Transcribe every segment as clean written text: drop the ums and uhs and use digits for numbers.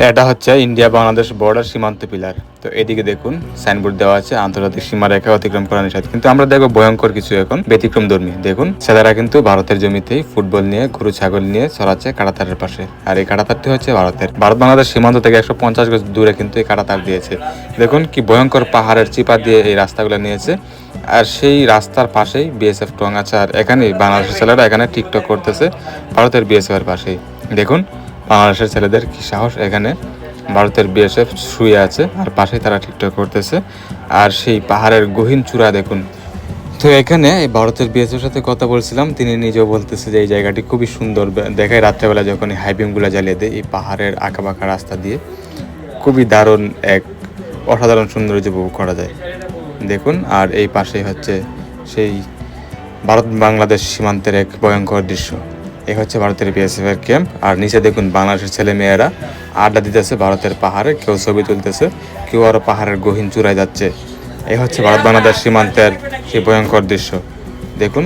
এটা হচ্ছে India Bangladesh border সীমান্ত পিলার। তো এদিকে দেখুন সাইনবোর্ড দেওয়া আছে আন্তর্জাতিক সীমারেখা অতিক্রম করা নিষেধ। কিন্তু আমরা দেখবো ভয়ঙ্কর কিছু এখন ব্যতিক্রমধর্মী। দেখুন ছেলেরা কিন্তু ভারতের জমিতেই ফুটবল নিয়ে গরু ছাগল নিয়ে চড়াচ্ছে কাঁটাতারের পাশে। আর এই কাঁটাতারটি হচ্ছে ভারতের। ভারত বাংলাদেশ সীমান্ত থেকে 150 গজ দূরে কিন্তু এই কাঁটাতার দিয়েছে। দেখুন কি ভয়ঙ্কর পাহাড়ের চিপা দিয়ে এই রাস্তাগুলো নিয়েছে। আর সেই রাস্তার পাশেই বিএসএফ টং আছে। আর এখানেই বাংলাদেশের ছেলেরা এখানে টিকটক করতেছে ভারতের বিএসএফ এর পাশেই। দেখুন বাংলাদেশের ছেলেদের কি সাহস, এখানে ভারতের বিএসএফ শুয়ে আছে আর পাশেই তারা টিকটক করতেছে। আর সেই পাহাড়ের গহীন চূড়া দেখুন। তো এখানে ভারতের বিএসএফের সাথে কথা বলছিলাম, তিনি নিজেও বলতেছে যে এই জায়গাটি খুবই সুন্দর দেখায় রাত্রেবেলা যখন এই হাইবিমগুলো জ্বালিয়ে দেয় এই পাহাড়ের আঁকাবাঁকা রাস্তা দিয়ে। খুবই দারুণ এক অসাধারণ সৌন্দর্য উপভোগ করা যায় দেখুন। আর এই পাশেই হচ্ছে সেই ভারত বাংলাদেশ সীমান্তের এক ভয়ঙ্কর দৃশ্য। এই হচ্ছে ভারতের বিএসএফ এর ক্যাম্প। আর নিচে দেখুন বাংলাদেশের ছেলে মেয়েরা আড্ডা দিতেছে ভারতের পাহাড়ে, কেউ ছবি তুলতেছে, কেউ আরো পাহাড়ের গহীন চূড়ায় যাচ্ছে। এই হচ্ছে ভারত বাংলাদেশ সীমান্তের সেই ভয়ঙ্কর দৃশ্য দেখুন।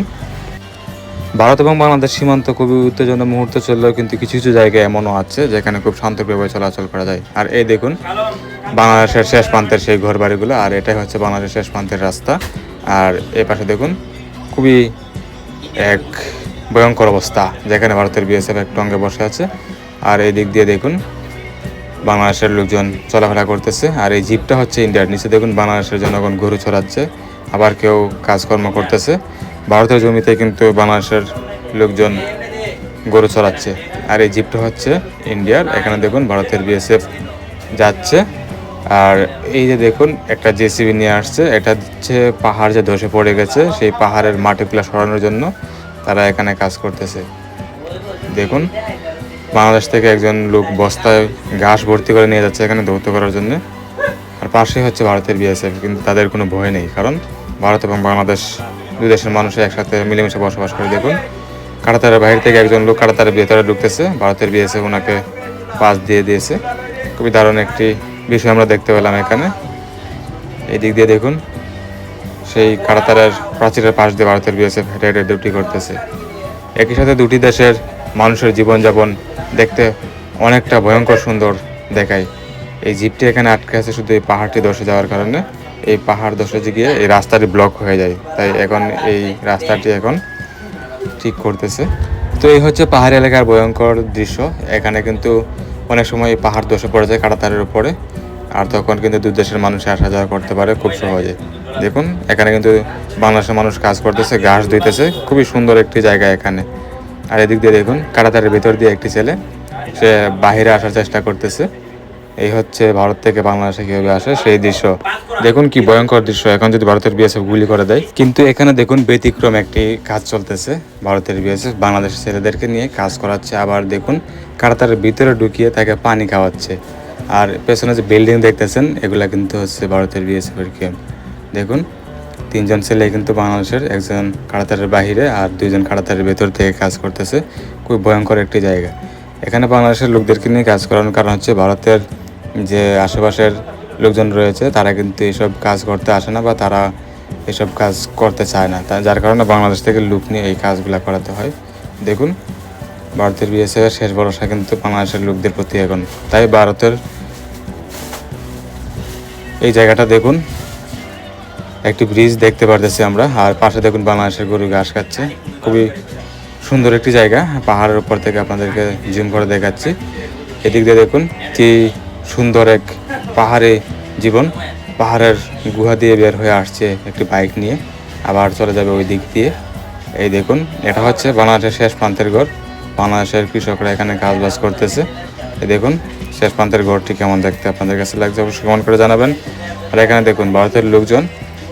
ভারত এবং বাংলাদেশ সীমান্ত খুবই উত্তেজনা মুহূর্ত চললেও কিন্তু কিছু কিছু জায়গায় এমনও আছে যেখানে খুব শান্তভাবে চলাচল করা যায়। আর এই দেখুন বাংলাদেশের শেষ প্রান্তের সেই ঘর বাড়িগুলো। আর এটাই হচ্ছে বাংলাদেশের শেষ প্রান্তের রাস্তা। আর এই পাশে দেখুন খুবই এক ভয়ঙ্কর অবস্থা যেখানে ভারতের বিএসএফ এক টঙ্গে বসে আছে। আর এই দিক দিয়ে দেখুন বাংলাদেশের লোকজন চলাফেরা করতেছে। আর এই জিপটা হচ্ছে ইন্ডিয়ার। নিচে দেখুন বাংলাদেশের জনগণ গরু চড়াচ্ছে, আবার কেউ কাজকর্ম করতেছে। ভারতের জমিতে কিন্তু বাংলাদেশের লোকজন গরু চড়াচ্ছে। আর এই জিপটা হচ্ছে ইন্ডিয়ার। এখানে দেখুন ভারতের বিএসএফ যাচ্ছে। আর এই যে দেখুন একটা জেসিবি নিয়ে আসছে, এটা হচ্ছে পাহাড় যে ধসে পড়ে গেছে সেই পাহাড়ের মাটিগুলো সরানোর জন্য তারা এখানে কাজ করতেছে দেখুন। বাংলাদেশ থেকে একজন লোক বস্তায় ঘাস ভর্তি করে নিয়ে যাচ্ছে এখানে ধৌত করার জন্য। আর পাশেই হচ্ছে ভারতের বিএসএফ, কিন্তু তাদের কোনো ভয় নেই, কারণ ভারত এবং বাংলাদেশ দুই দেশের মানুষ একসাথে মিলেমিশে বসবাস করে। দেখুন কাঁটাতারের বাইরে থেকে একজন লোক কাঁটাতারের ভেতরে ঢুকতেছে, ভারতের বিএসএফ ওনাকে পাস দিয়ে দিয়েছে। খুবই দারুণ একটি বিষয় আমরা দেখতে পেলাম এখানে। এই দিক দিয়ে দেখুন সেই কাঁটাতারের প্রাচীরের পাশ দিয়ে ভারতের বিএসএফ হেঁটে হেঁটে ডিউটি করতেছে। একই সাথে দুটি দেশের মানুষের জীবনযাপন দেখতে অনেকটা ভয়ঙ্কর সুন্দর দেখায়। এই জিপটি এখানে আটকে আছে শুধু এই পাহাড়টি ধসে যাওয়ার কারণে। এই পাহাড় ধসে গিয়ে এই রাস্তাটি ব্লক হয়ে যায়, তাই এখন এই রাস্তাটি এখন ঠিক করতেছে। তো এই হচ্ছে পাহাড়ি এলাকার ভয়ঙ্কর দৃশ্য। এখানে কিন্তু অনেক সময় এই পাহাড় ধসে পড়ে যায় কাঁটাতারের উপরে, আর তখন কিন্তু দুই দেশের মানুষ আসা যাওয়া করতে পারে খুব সহজে। দেখুন এখানে কিন্তু বাংলাদেশের মানুষ কাজ করতেছে, ঘাস ধুইতেছে, খুবই সুন্দর একটি জায়গা এখানে। আর এদিক দিয়ে দেখুন কাঁটাতারের ভিতর দিয়ে একটি ছেলে সে বাহিরে আসার চেষ্টা করতেছে। এই হচ্ছে ভারত থেকে বাংলাদেশে কীভাবে আসে সেই দৃশ্য দেখুন। কি ভয়ঙ্কর দৃশ্য, এখন যদি ভারতের বিএসএফ গুলি করে দেয়। কিন্তু এখানে দেখুন ব্যতিক্রম একটি কাজ চলতেছে, ভারতের বিএসএফ বাংলাদেশের ছেলেদেরকে নিয়ে কাজ করাচ্ছে। আবার দেখুন কাঁটাতারের ভিতরে ঢুকিয়ে তাকে পানি খাওয়াচ্ছে। আর পেছনে যে বিল্ডিং দেখতেছেন এগুলা কিন্তু হচ্ছে ভারতের বিএসএফ এর ক্যাম্প। দেখুন তিনজন ছেলে কিন্তু বাংলাদেশের, একজন কাঁটাতারের বাহিরে আর দুইজন কাঁটাতারের ভেতর থেকে কাজ করতেছে। খুব ভয়ঙ্কর একটি জায়গা। এখানে বাংলাদেশের লোকদেরকে নিয়ে কাজ করানোর কারণ হচ্ছে ভারতের যে আশেপাশের লোকজন রয়েছে তারা কিন্তু এসব কাজ করতে আসে না, বা তারা এসব কাজ করতে চায় না, যার কারণে বাংলাদেশ থেকে লোক নিয়ে এই কাজগুলো করাতে হয়। দেখুন ভারতের বিএসএফ শেষ ভরসা কিন্তু বাংলাদেশের লোকদের প্রতি এখন। তাই ভারতের এই জায়গাটা দেখুন একটি ব্রিজ দেখতে পারতেছি আমরা। আর পাশে দেখুন বাংলাদেশের গরু ঘাস খাচ্ছে। খুবই সুন্দর একটি জায়গা, পাহাড়ের উপর থেকে আপনাদেরকে জুম করে দেখাচ্ছি। এদিক দিয়ে দেখুন কি সুন্দর এক পাহাড়ে জীবন। পাহাড়ের গুহা দিয়ে বের হয়ে আসছে একটি বাইক নিয়ে, আবার চলে যাবে ওই দিক দিয়ে। এই দেখুন এটা হচ্ছে বাংলাদেশের শেষ প্রান্তের ঘর। বাংলাদেশের কৃষকরা এখানে কাজবাজ করতেছে। এই দেখুন শেষ প্রান্তের ঘরটি কেমন দেখতে আপনাদের কাছে লাগছে অবশ্যই কমেন্ট করে জানাবেন। আর এখানে দেখুন ভারতের লোকজন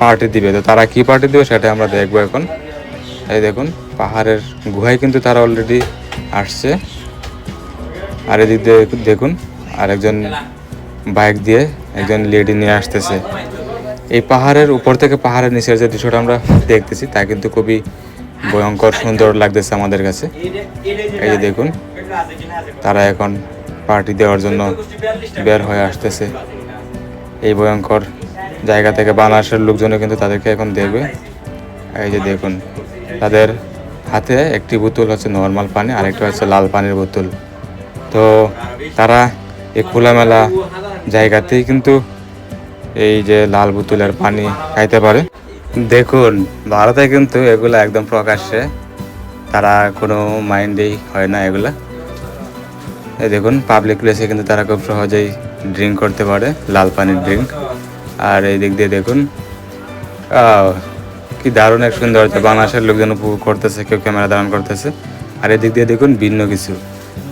পার্টি দিবে, তো তারা কি পার্টি দিবে সেটা আমরা দেখবো এখন। এই দেখুন পাহাড়ের গুহায় কিন্তু তারা অলরেডি আসছে। আর এদিক দিয়ে দেখুন আর একজন বাইক দিয়ে একজন লেডি নিয়ে আসতেছে। এই পাহাড়ের উপর থেকে পাহাড়ের নিচের যে দৃশ্যটা আমরা দেখতেছি তা কিন্তু খুবই ভয়ঙ্কর সুন্দর লাগতেছে আমাদের কাছে। এই যে দেখুন তারা এখন পার্টি দেওয়ার জন্য বের হয়ে আসতেছে এই ভয়ঙ্কর জায়গা থেকে। বাংলাদেশের লোকজনও কিন্তু তাদেরকে এখন দেখবে। এই যে দেখুন তাদের হাতে একটি বোতল হচ্ছে নর্মাল পানি, আরেকটা হচ্ছে লাল পানির বোতল। তো তারা এই খোলামেলা জায়গাতেই কিন্তু এই যে লাল বোতলের পানি খাইতে পারে। দেখুন ভারতে কিন্তু এগুলা একদম প্রকাশ্যে, তারা কোনো মাইন্ডেই হয় না এগুলা। এই দেখুন পাবলিক প্লেসে কিন্তু তারা খুব সহজেই ড্রিঙ্ক করতে পারে, লাল পানির ড্রিঙ্ক। আর এই দিক দিয়ে দেখুন কি দারুণ এক সৌন্দর্য বাংলাদেশের লোকজন উপভোগ করতেছে, কেউ ক্যামেরা ধারণ করতেছে। আর এদিক দিয়ে দেখুন ভিন্ন কিছু,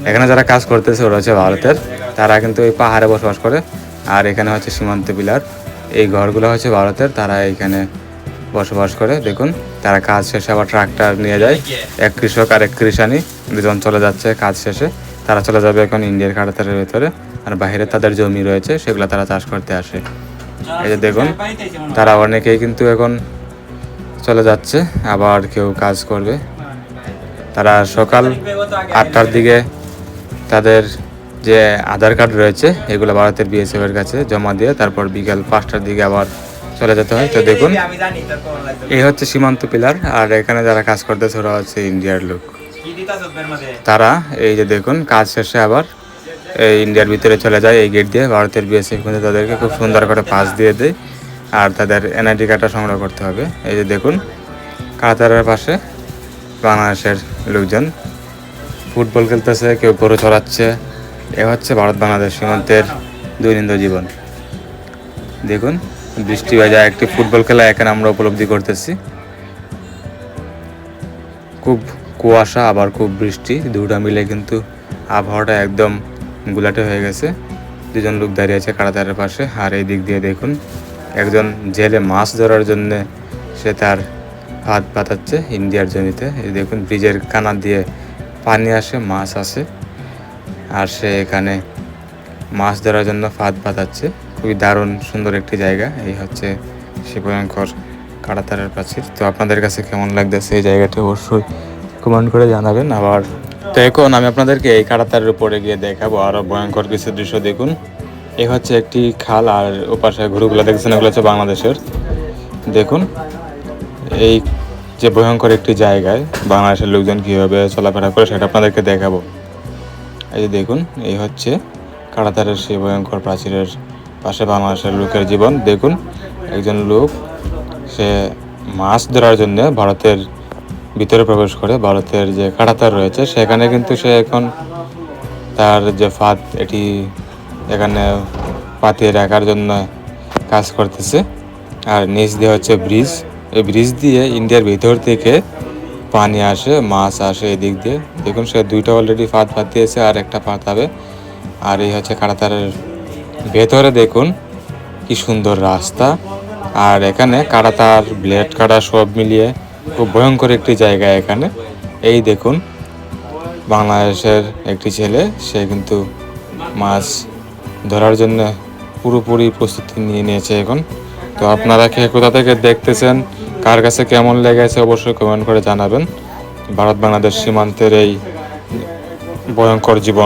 এখানে যারা কাজ করতেছে ওরা হচ্ছে ভারতের, তারা কিন্তু এই পাহাড়ে বসবাস করে। আর এখানে হচ্ছে সীমান্ত পিলার, এই ঘরগুলো হচ্ছে ভারতের, তারা এখানে বসবাস করে। দেখুন তারা কাজ শেষে আবার ট্রাক্টর নিয়ে যায়, এক কৃষক আর এক কৃষানি দুজন চলে যাচ্ছে কাজ শেষে। তারা চলে যাবে এখন ইন্ডিয়ার কাঁটাতারের ভেতরে, আর বাইরে তাদের জমি রয়েছে সেগুলো তারা চাষ করতে আসে। এই যে দেখুন তারা অনেকেই কিন্তু এখন চলে যাচ্ছে, আবার কেউ কাজ করবে। তারা সকাল 8টার দিকে তাদের যে আধার কার্ড রয়েছে এগুলো ভারতের বিএসএফ এর কাছে জমা দিয়ে তারপর বিকাল 5টার দিকে আবার চলে যেতে হয়। তো দেখুন এই হচ্ছে সীমান্ত পিলার, আর এখানে যারা কাজ করতেছে ওরা হচ্ছে ইন্ডিয়ার লোক। তারা এই যে দেখুন কাজ শেষে আবার এই ইন্ডিয়ার ভিতরে চলে যায় এই গেট দিয়ে। ভারতের বিএসএফ কিন্তু তাদেরকে খুব সুন্দর করে পাস দিয়ে দেয়, আর তাদের এনআইডি কার্ডটা সংগ্রহ করতে হবে। এই যে দেখুন কাতারের পাশে বাংলাদেশের লোকজন ফুটবল খেলতেছে, কেউ গরু চড়াচ্ছে। এ হচ্ছে ভারত বাংলাদেশ সীমান্তের দৈনন্দিন জীবন। দেখুন বৃষ্টি ভেজা একটি ফুটবল খেলা এখানে আমরা উপলব্ধি করতেছি। খুব কুয়াশা আবার খুব বৃষ্টি, দুটা মিলে কিন্তু আবহাওয়াটা একদম গুলাটে হয়ে গেছে। দুজন লোক দাঁড়িয়ে আছে কাঁটাতারের পাশে। আর এই দিক দিয়ে দেখুন একজন জেলে মাছ ধরার জন্যে সে তার হাত পাতাচ্ছে ইন্ডিয়ার জমিতে। এই দেখুন ব্রিজের কানা দিয়ে পানি আসে, মাছ আসে, আর সে এখানে মাছ ধরার জন্য ফাঁদ পাতাচ্ছে। খুবই দারুণ সুন্দর একটি জায়গা। এই হচ্ছে সে ভয়ঙ্কর কাঁটাতারের প্রাচীর। তো আপনাদের কাছে কেমন লাগতেছে এই জায়গাটি অবশ্যই কমেন্ট করে জানাবেন। আবার তো এখন আমি আপনাদেরকে এই কাঁটাতারের উপরে গিয়ে দেখাবো আরও ভয়ঙ্কর কিছু দৃশ্য। দেখুন এই হচ্ছে একটি খাল, আর ওপাশে ঘুরুগুলো দেখছেন এগুলো হচ্ছে বাংলাদেশের। দেখুন এই যে ভয়ঙ্কর একটি জায়গায় বাংলাদেশের লোকজন কীভাবে চলাফেরা করে সেটা আপনাদেরকে দেখাবো। এই যে দেখুন এই হচ্ছে কাঁটাতারের সেই ভয়ঙ্কর প্রাচীরের পাশে বাংলাদেশের লোকের জীবন। দেখুন একজন লোক সে মাছ ধরার জন্য ভারতের ভিতরে প্রবেশ করে, ভারতের যে কাঁটাতার রয়েছে সেখানে কিন্তু সে এখন তার যে ফাঁদ এটি এখানে পাতিয়ে রাখার জন্য কাজ করতেছে। আর নিচ দিয়ে হচ্ছে ব্রিজ, এই ব্রিজ দিয়ে ইন্ডিয়ার ভিতর থেকে পানি আসে, মাছ আসে এদিক দিয়ে। দেখুন সে দুইটা অলরেডি ফাঁদ পাতিয়েছে আর একটা পাতাবে। আর এই হচ্ছে কাঁটাতারের ভেতরে দেখুন কি সুন্দর রাস্তা, আর এখানে কাঁটাতার ব্লেড কাটা সব মিলিয়ে খুব ভয়ঙ্কর একটি জায়গা এখানে। এই দেখুন বাংলাদেশের একটি ছেলে সে কিন্তু মাছ ধরার জন্য পুরোপুরি প্রস্তুতি নিয়ে নিয়েছে এখন। তো আপনারা কে কোথা থেকে দেখতেছেন, কার কাছে কেমন লেগেছে অবশ্যই কমেন্ট করে জানাবেন। ভারত বাংলাদেশ সীমান্তের এই ভয়ঙ্কর জীবন।